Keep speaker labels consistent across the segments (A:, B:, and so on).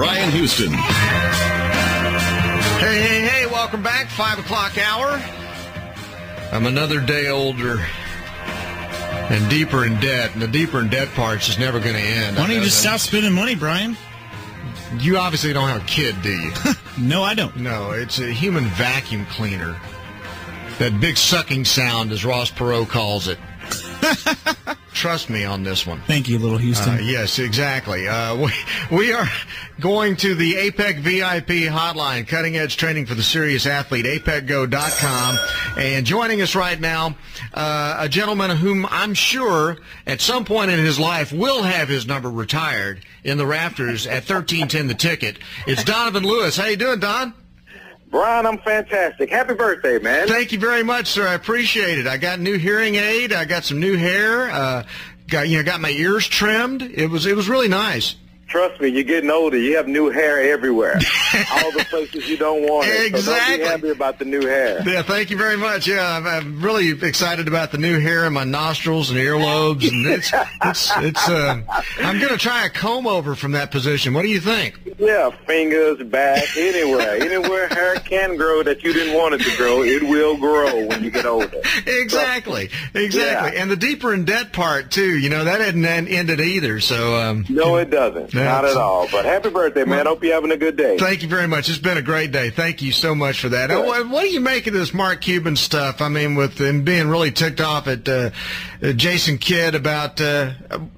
A: Bryan Houston.
B: Hey, welcome back. 5 o'clock hour. I'm another day older and deeper in debt, and the deeper in debt part's just never going to end.
C: Why don't you just stop spending money, Bryan?
B: You obviously don't have a kid, do you?
C: No, I don't.
B: No, it's a human vacuum cleaner. That big sucking sound, as Ross Perot calls it. Trust me on this one.
C: Thank you, Little Houston.
B: Yes, exactly. We are going to the APEC VIP hotline, cutting-edge training for the serious athlete, apecgo.com. And joining us right now, a gentleman whom I'm sure at some point in his life will have his number retired in the rafters at 1310 The Ticket. It's Donovan Lewis. How you doing, Don?
D: Brian, I'm fantastic. Happy birthday, man.
B: Thank you very much, sir. I appreciate it. I got new hearing aid. I got some new hair. Got my ears trimmed. It was really nice.
D: Trust me, you're getting older. You have new hair everywhere. All the places you don't want it.
B: Exactly.
D: So don't be happy about the new hair.
B: Yeah, thank you very much. Yeah, I'm really excited about the new hair in my nostrils and earlobes, and I'm going to try a comb over from that position. What do you think?
D: Yeah, fingers, back, anywhere hair can grow that you didn't want it to grow, it will grow when you get older.
B: Exactly. Yeah. And the deeper in debt part too. That hadn't ended either. So
D: no, it doesn't. Not at all. But happy birthday, man. Hope you're having a good day.
B: Thank you very much. It's been a great day. Thank you so much for that.
D: Good.
B: What do you make of this Mark Cuban stuff? I mean, with him being really ticked off at Jason Kidd about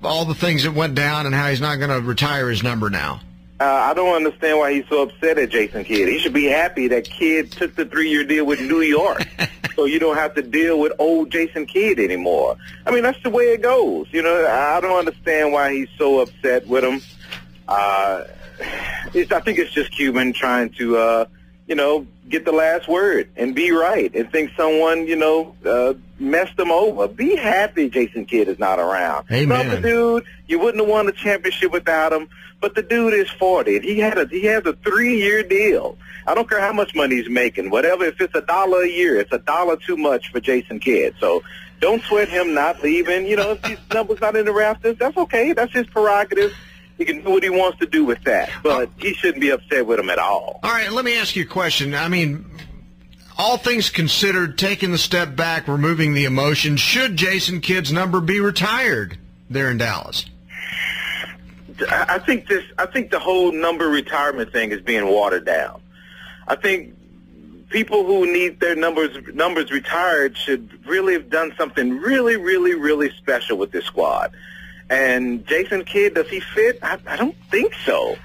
B: all the things that went down and how he's not going to retire his number now.
D: I don't understand why he's so upset at Jason Kidd. He should be happy that Kidd took the 3-year deal with New York, so you don't have to deal with old Jason Kidd anymore. I mean, that's the way it goes. I don't understand why he's so upset with him. I think it's just Cuban trying to, get the last word and be right and think someone, messed them over. Be happy Jason Kidd is not around.
B: Amen.
D: Love the dude. You wouldn't have won a championship without him. But the dude is 40. And he has a 3-year deal. I don't care how much money he's making. Whatever, if it's $1 a year, it's $1 too much for Jason Kidd. So don't sweat him not leaving. If his number's not in the rafters, that's okay. That's his prerogative. He can do what he wants to do with that, but he shouldn't be upset with him at all.
B: All right, let me ask you a question. I mean, all things considered, taking the step back, removing the emotion, should Jason Kidd's number be retired there in Dallas?
D: I think the whole number retirement thing is being watered down. I think people who need their numbers retired should really have done something really, really, really special with this squad. And Jason Kidd, does he fit? I don't think so.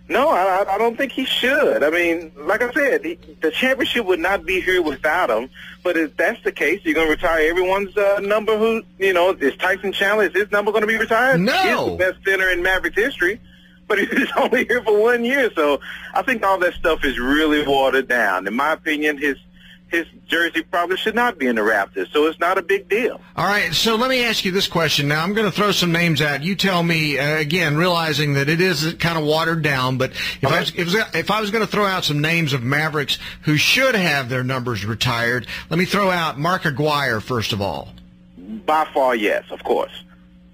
D: No, I don't think he should. I mean, like I said, the championship would not be here without him. But if that's the case, you're going to retire everyone's number who, is Tyson Chandler, is his number going to be retired?
B: No.
D: He's the best center in Mavericks history, but he's only here for 1 year. So I think all that stuff is really watered down. In my opinion, his jersey probably should not be in the rafters, so it's not a big deal.
B: All right, so let me ask you this question. Now, I'm going to throw some names out. You tell me, again, realizing that it is kind of watered down, but if I was going to throw out some names of Mavericks who should have their numbers retired, let me throw out Mark Aguirre, first of all.
D: By far, yes, of course.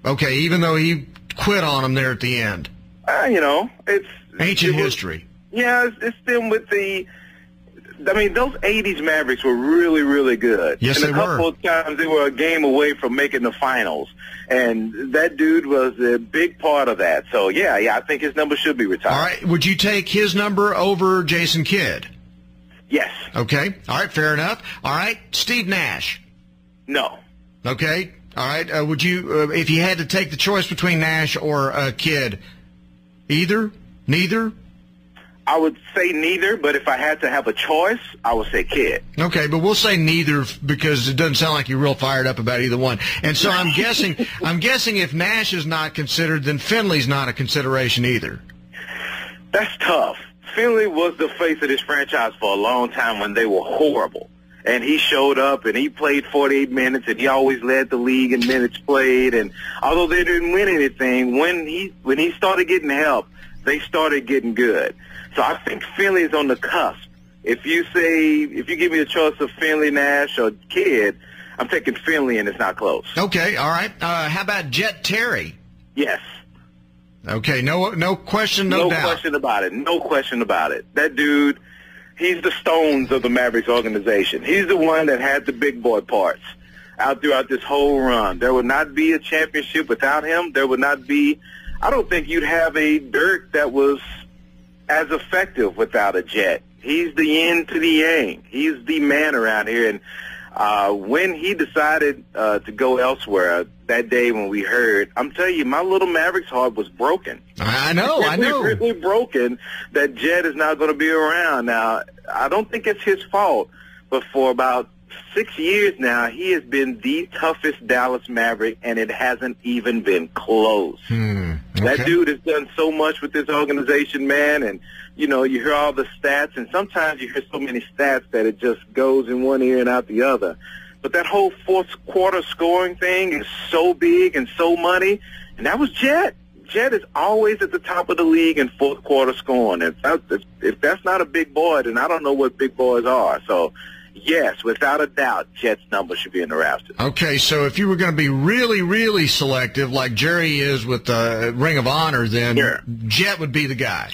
B: Okay, even though he quit on him there at the end.
D: It's
B: ancient history.
D: Yeah, it's them with the... I mean, those 80s Mavericks were really, really good.
B: Yes,
D: and a couple of times they were a game away from making the finals. And that dude was a big part of that. So, yeah, I think his number should be retired.
B: All right. Would you take his number over Jason Kidd?
D: Yes.
B: Okay. All right. Fair enough. All right. Steve Nash?
D: No.
B: Okay. All right. Would you, if you had to take the choice between Nash or Kidd, either? Neither?
D: I would say neither, but if I had to have a choice, I would say Kidd.
B: Okay, but we'll say neither because it doesn't sound like you're real fired up about either one. And so I'm guessing if Nash is not considered, then Finley's not a consideration either.
D: That's tough. Finley was the face of this franchise for a long time when they were horrible. And he showed up, and he played 48 minutes, and he always led the league in minutes played. And although they didn't win anything, when he started getting help, they started getting good. So I think Finley is on the cusp. If you give me a choice of Finley, Nash, or Kidd, I'm taking Finley, and it's not close.
B: Okay, all right. How about Jet Terry?
D: Yes.
B: Okay, no question, no doubt.
D: No question about it. No question about it. That dude, he's the Stones of the Mavericks organization. He's the one that had the big boy parts out throughout this whole run. There would not be a championship without him. There would not be, I don't think you'd have a Dirk that was as effective without a Jet. He's the yin to the yang. He's the man around here. And when he decided to go elsewhere that day when we heard, I'm telling you, my little Mavericks heart was broken.
B: I know.
D: Really broken that Jet is not going to be around. Now, I don't think it's his fault, but for about 6 years now, he has been the toughest Dallas Maverick, and it hasn't even been close.
B: Okay.
D: That dude has done so much with this organization, man, and, you know, you hear all the stats, and sometimes you hear so many stats that it just goes in one ear and out the other. But that whole fourth quarter scoring thing is so big and so money, and that was Jet. Jet is always at the top of the league in fourth quarter scoring. If that's not a big boy, then I don't know what big boys are. So, yes, without a doubt, Jet's number should be in the rafters.
B: Okay, so if you were going to be really, really selective, like Jerry is with the Ring of Honor, then
D: Sure.
B: Jet would be the guy.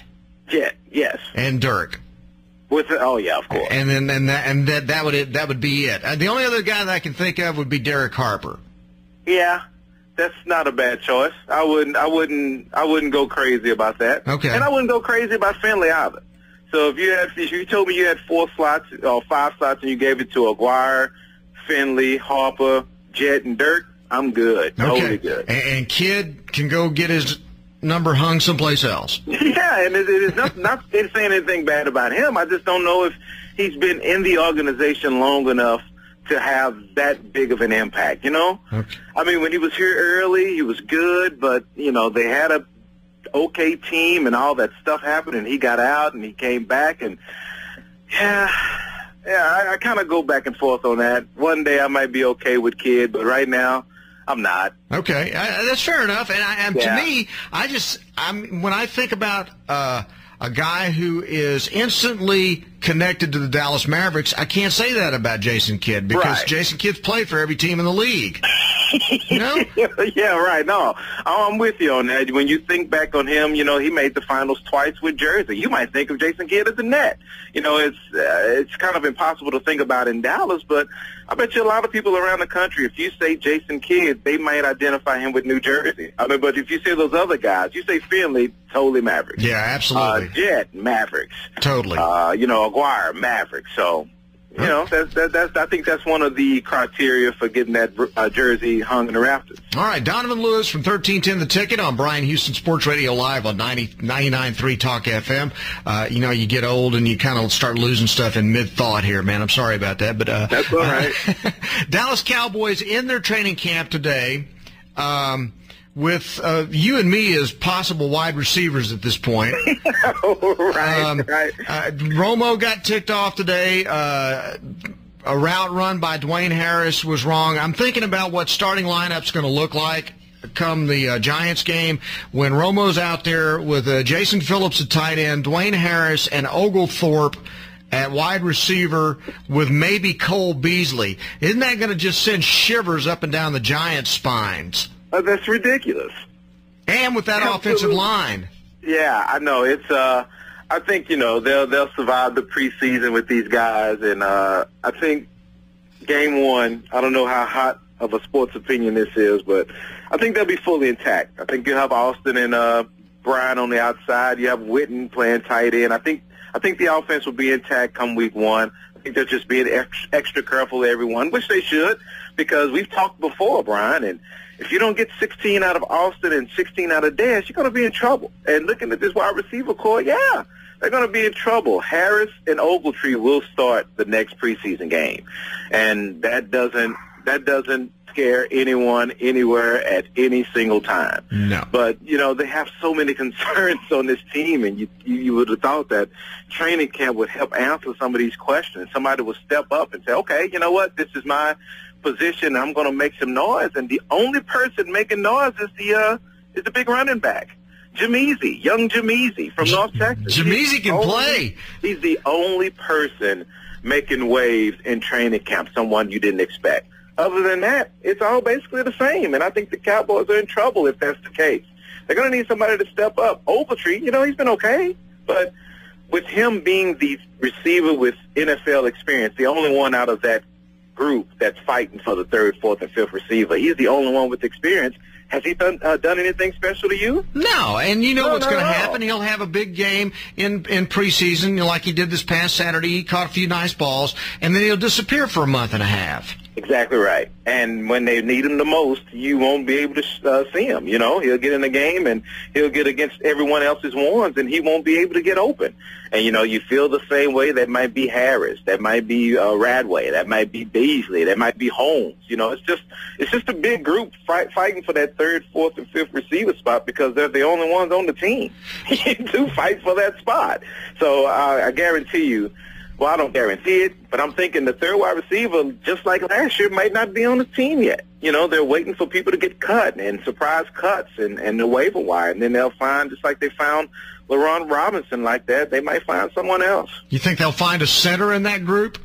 D: Jet, yes.
B: And Dirk.
D: Oh yeah, of course.
B: And then that would be it. The only other guy that I can think of would be Derek Harper.
D: Yeah, that's not a bad choice. I wouldn't go crazy about that.
B: Okay.
D: And I wouldn't go crazy about Finley either. So if you told me you had 4 slots or 5 slots and you gave it to Aguirre, Finley, Harper, Jet, and Dirk, I'm good.
B: Okay.
D: Totally good.
B: And Kidd can go get his number hung someplace else.
D: Yeah, and it's not saying anything bad about him. I just don't know if he's been in the organization long enough to have that big of an impact, you know?
B: Okay.
D: I mean, when he was here early, he was good, but, you know, they had a okay team and all that stuff happened, and he got out and he came back, and I kind of go back and forth on that. One day I might be okay with Kidd, but right now I'm not.
B: Okay, that's fair enough. And to me, when I think about a guy who is instantly connected to the Dallas Mavericks, I can't say that about Jason Kidd because
D: Right.
B: Jason Kidd's played for every team in the league. You know?
D: Yeah, right. No, I'm with you on that. When you think back on him, you know, he made the finals twice with Jersey. You might think of Jason Kidd as a net. You know, it's kind of impossible to think about in Dallas, but I bet you a lot of people around the country, if you say Jason Kidd, they might identify him with New Jersey. I mean, but if you say those other guys, you say Finley, totally Mavericks.
B: Yeah, absolutely.
D: Jet, Mavericks.
B: Totally.
D: You know, Aguirre, Mavericks. So, you know, that's I think that's one of the criteria for getting that jersey hung in the rafters.
B: All right, Donovan Lewis from 1310 The Ticket on Bryan Houston Sports Radio Live on 99.3 Talk FM. You know, you get old and you kind of start losing stuff in mid-thought here, man. I'm sorry about that. But
D: that's all right.
B: Dallas Cowboys in their training camp today with you and me as possible wide receivers at this point.
D: Right.
B: Romo got ticked off today. A route run by Dwayne Harris was wrong. I'm thinking about what starting lineup's going to look like come the Giants game when Romo's out there with Jason Phillips at tight end, Dwayne Harris, and Oglethorpe at wide receiver with maybe Cole Beasley. Isn't that going to just send shivers up and down the Giants' spines?
D: That's ridiculous.
B: And with that
D: Absolutely.
B: offensive line.
D: Yeah, I know. It's I think, you know, they'll survive the preseason with these guys, and I think game one, I don't know how hot of a sports opinion this is, but I think they'll be fully intact. I think you have Austin and Bryan on the outside. You have Witten playing tight end. I think the offense will be intact come week one. I think they're just being extra careful, everyone, which they should, because we've talked before, Bryan, and if you don't get 16 out of Austin and 16 out of Dash, you're going to be in trouble. And looking at this wide receiver core, yeah, they're going to be in trouble. Harris and Ogletree will start the next preseason game, and that doesn't scare anyone anywhere at any single time.
B: No.
D: But, you know, they have so many concerns on this team, and you would have thought that training camp would help answer some of these questions. Somebody would step up and say, okay, you know what, this is my position. I'm going to make some noise, and the only person making noise is the big running back, Jameezy, young Jameezy from North Texas.
B: Jameezy can play.
D: He's the only person making waves in training camp, someone you didn't expect. Other than that, it's all basically the same, and I think the Cowboys are in trouble if that's the case. they're going to need somebody to step up. Ogletree, he's been okay, but with him being the receiver with NFL experience, the only one out of that group that's fighting for the third, fourth, and fifth receiver, he's the only one with experience. Has he done anything special to you?
B: No, and what's going to happen. He'll have a big game in preseason, like he did this past Saturday. He caught a few nice balls, and then he'll disappear for a month and a half.
D: Exactly right. And when they need him the most, you won't be able to see him. He'll get in the game, and he'll get against everyone else's ones, and he won't be able to get open. And, you feel the same way. That might be Harris. That might be Radway. That might be Beasley. That might be Holmes. It's just a big group fighting for that third, fourth, and fifth receiver spot because they're the only ones on the team to fight for that spot. So I guarantee you, well, I don't guarantee it, but I'm thinking the third wide receiver, just like last year, might not be on the team yet. They're waiting for people to get cut and surprise cuts and the waiver wire, and then they'll find, just like they found LaRon Robinson like that, they might find someone else.
B: You think they'll find a center in that group?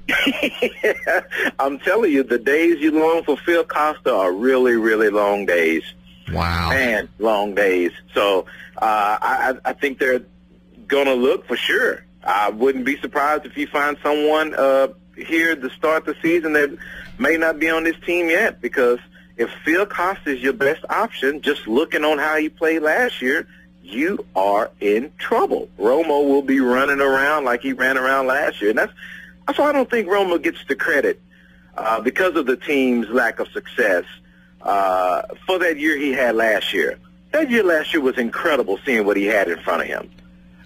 D: I'm telling you, the days you long for Phil Costa are really, really long days.
B: Wow.
D: Man, long days. So I think they're going to look for sure. I wouldn't be surprised if you find someone here to start the season that may not be on this team yet, because if Phil Costa is your best option, just looking on how he played last year, you are in trouble. Romo will be running around like he ran around last year. And that's why I don't think Romo gets the credit because of the team's lack of success for that year he had last year. That year last year was incredible seeing what he had in front of him.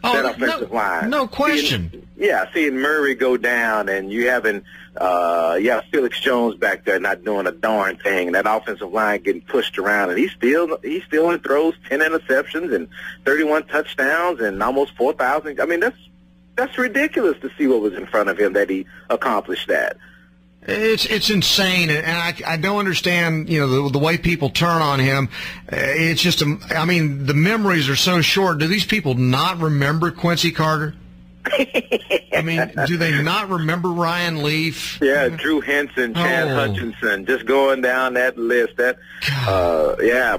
D: That offensive line.
B: No question.
D: Seeing Murray go down, and you having Felix Jones back there not doing a darn thing, and that offensive line getting pushed around, and he still throws 10 interceptions and 31 touchdowns and almost 4,000. I mean, that's ridiculous to see what was in front of him that he accomplished that.
B: It's insane, and I don't understand, the way people turn on him. It's just, the memories are so short. Do these people not remember Quincy Carter? Do they not remember Ryan Leaf?
D: Yeah, Drew Henson, Chad Hutchinson, just going down that list.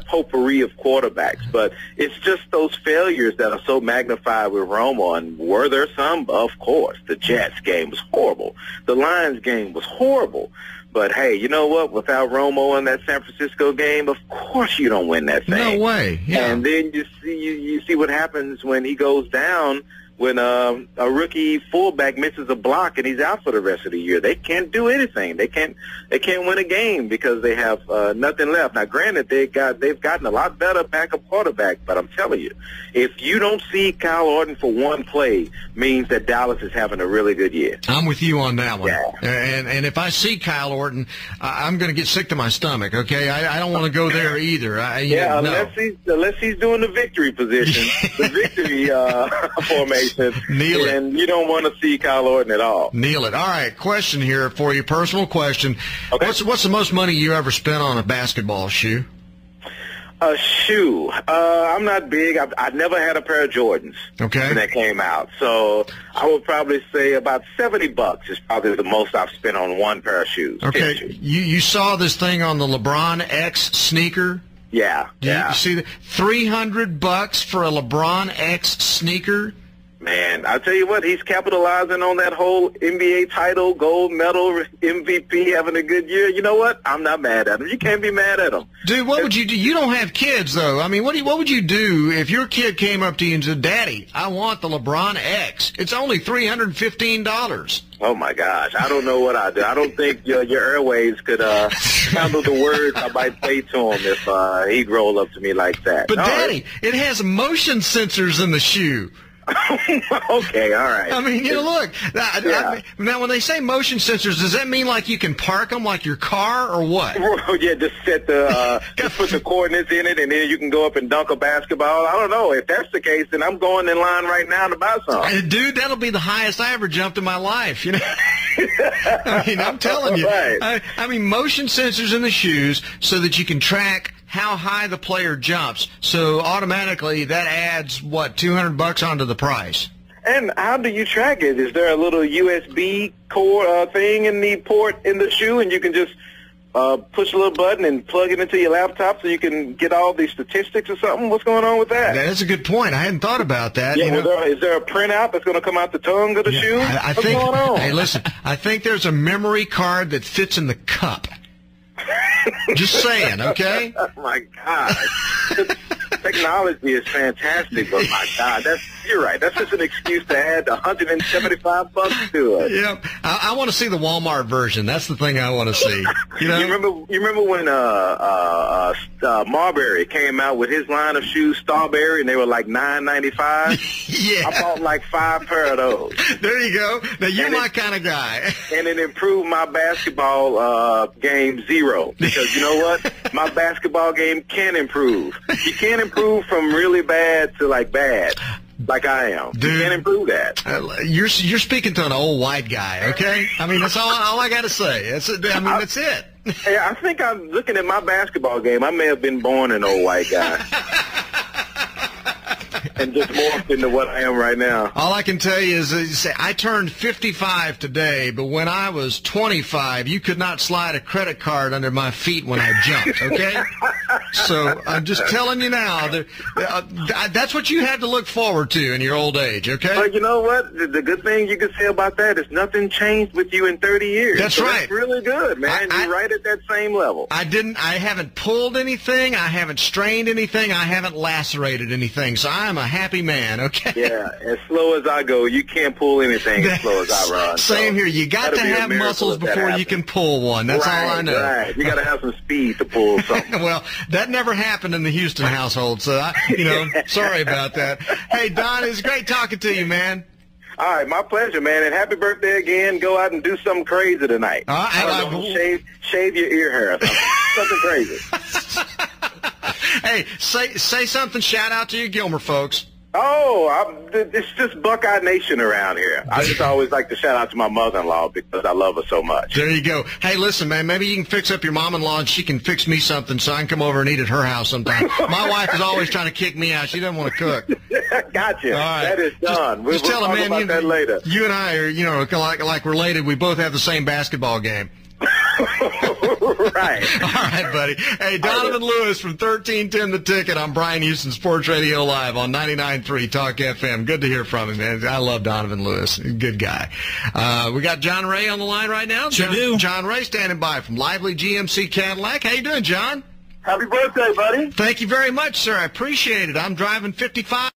D: Potpourri of quarterbacks. But it's just those failures that are so magnified with Romo. And were there some? Of course. The Jets game was horrible. The Lions game was horrible. But, hey, you know what? Without Romo in that San Francisco game, of course you don't win that thing.
B: No way. Yeah.
D: And then you see what happens when he goes down, when a rookie fullback misses a block and he's out for the rest of the year. They can't do anything. They can't win a game because they have nothing left. Now, granted, they've gotten a lot better backup quarterback, but I'm telling you, if you don't see Kyle Orton for one play, means that Dallas is having a really good year.
B: I'm with you on that one.
D: Yeah.
B: And if I see Kyle Orton, I'm going to get sick to my stomach. Okay, I don't want to go there either.
D: Unless he's doing the victory position, the victory formation.
B: Kneel it.
D: And you don't want to see Kyle Orton at all.
B: Kneel it. All right, question here for you, personal question.
D: Okay.
B: What's the most money you ever spent on a basketball shoe?
D: A shoe. I'm not big. I've never had a pair of Jordans when they came out. So I would probably say about $70 is probably the most I've spent on one pair of shoes.
B: Okay. You saw this thing on the LeBron X sneaker?
D: Yeah.
B: You see that? $300 for a LeBron X sneaker?
D: Man, I'll tell you what, he's capitalizing on that whole NBA title, gold medal, MVP, having a good year. You know what? I'm not mad at him. You can't be mad at him.
B: Dude, what would you do? You don't have kids, though. What would you do if your kid came up to you and said, Daddy, I want the LeBron X. It's only $315.
D: Oh, my gosh. I don't know what I'd do. I don't think your airwaves could handle the words I might say to him if he'd roll up to me like that.
B: But, Daddy, it has motion sensors in the shoe.
D: Okay, all right.
B: Look. Now, when they say motion sensors, does that mean like you can park them like your car or what?
D: Yeah, just set just put the coordinates in it, and then you can go up and dunk a basketball. I don't know. If that's the case, then I'm going in line right now to buy some.
B: Dude, that'll be the highest I ever jumped in my life. I'm telling you.
D: Right.
B: Motion sensors in the shoes so that you can track how high the player jumps. So automatically that adds, $200 onto the price.
D: And how do you track it? Is there a little USB core thing in the port in the shoe, and you can just push a little button and plug it into your laptop so you can get all these statistics or something? What's going on with that?
B: That's a good point. I hadn't thought about that.
D: Yeah, is there a printout that's going to come out the tongue of the shoe?
B: I
D: What's
B: think,
D: going on?
B: Hey, listen, I think there's a memory card that fits in the cup. Just saying, okay?
D: Oh, my God. Technology is fantastic, but my God, you're right. That's just an excuse to add $175 to it.
B: Yep. I want to see the Walmart version. That's the thing I want to see. You know?
D: You remember when Marbury came out with his line of shoes, Starberry, and they were like $9.95?
B: Yeah.
D: I bought like 5 pair of those.
B: There you go. Now, you're my kind of guy.
D: And it improved my basketball game 0. Because you know what? My basketball game can improve. You can't improve from really bad to like bad. Like I am.
B: Dude,
D: you can't improve that.
B: You're speaking to an old white guy, okay? I mean, that's all I got to say. That's it.
D: Hey, I think I'm looking at my basketball game. I may have been born an old white guy. And just morphed into what I am right now.
B: All I can tell you is I turned 55 today, but when I was 25, you could not slide a credit card under my feet when I jumped, okay? So I'm just telling you now, that's what you have to look forward to in your old age, okay?
D: But you know what? The good thing you can say about that is nothing changed with you in 30 years.
B: That's right.
D: That's really good, man. You're right at that same level.
B: I haven't pulled anything. I haven't strained anything. I haven't lacerated anything. So I'm a happy man, okay?
D: Yeah, as slow as I go, you can't pull anything as slow as I run.
B: Same here. You got to have muscles before you can pull one. That's all I know.
D: Right. You got to have some speed to pull something.
B: Well, that never happened in the Houston household, so sorry about that. Hey, Don, it's great talking to you, man.
D: All right, my pleasure, man, and happy birthday again. Go out and do something crazy tonight.
B: I don't know,
D: shave your ear hair or something. Something crazy.
B: Hey, say something. Shout out to your Gilmer folks.
D: Oh, it's just Buckeye Nation around here. I just always like to shout out to my mother-in-law because I love her so much.
B: There you go. Hey, listen, man, maybe you can fix up your mom-in-law and she can fix me something so I can come over and eat at her house sometime. My wife is always trying to kick me out. She doesn't want to cook.
D: Gotcha.
B: All right.
D: That is done. We'll
B: tell
D: talk
B: her, man,
D: about that later.
B: You and I are, like related. We both have the same basketball game.
D: Right.
B: All right, buddy. Hey, Donovan Lewis from 1310 The Ticket on Bryan Houston Sports Radio Live on 99.3 Talk FM. Good to hear from him, man. I love Donovan Lewis. Good guy. We got John Ray on the line right now.
C: Sure do.
B: John Ray standing by from Lively GMC Cadillac. How you doing, John?
D: Happy birthday, buddy.
B: Thank you very much, sir. I appreciate it. I'm driving 55.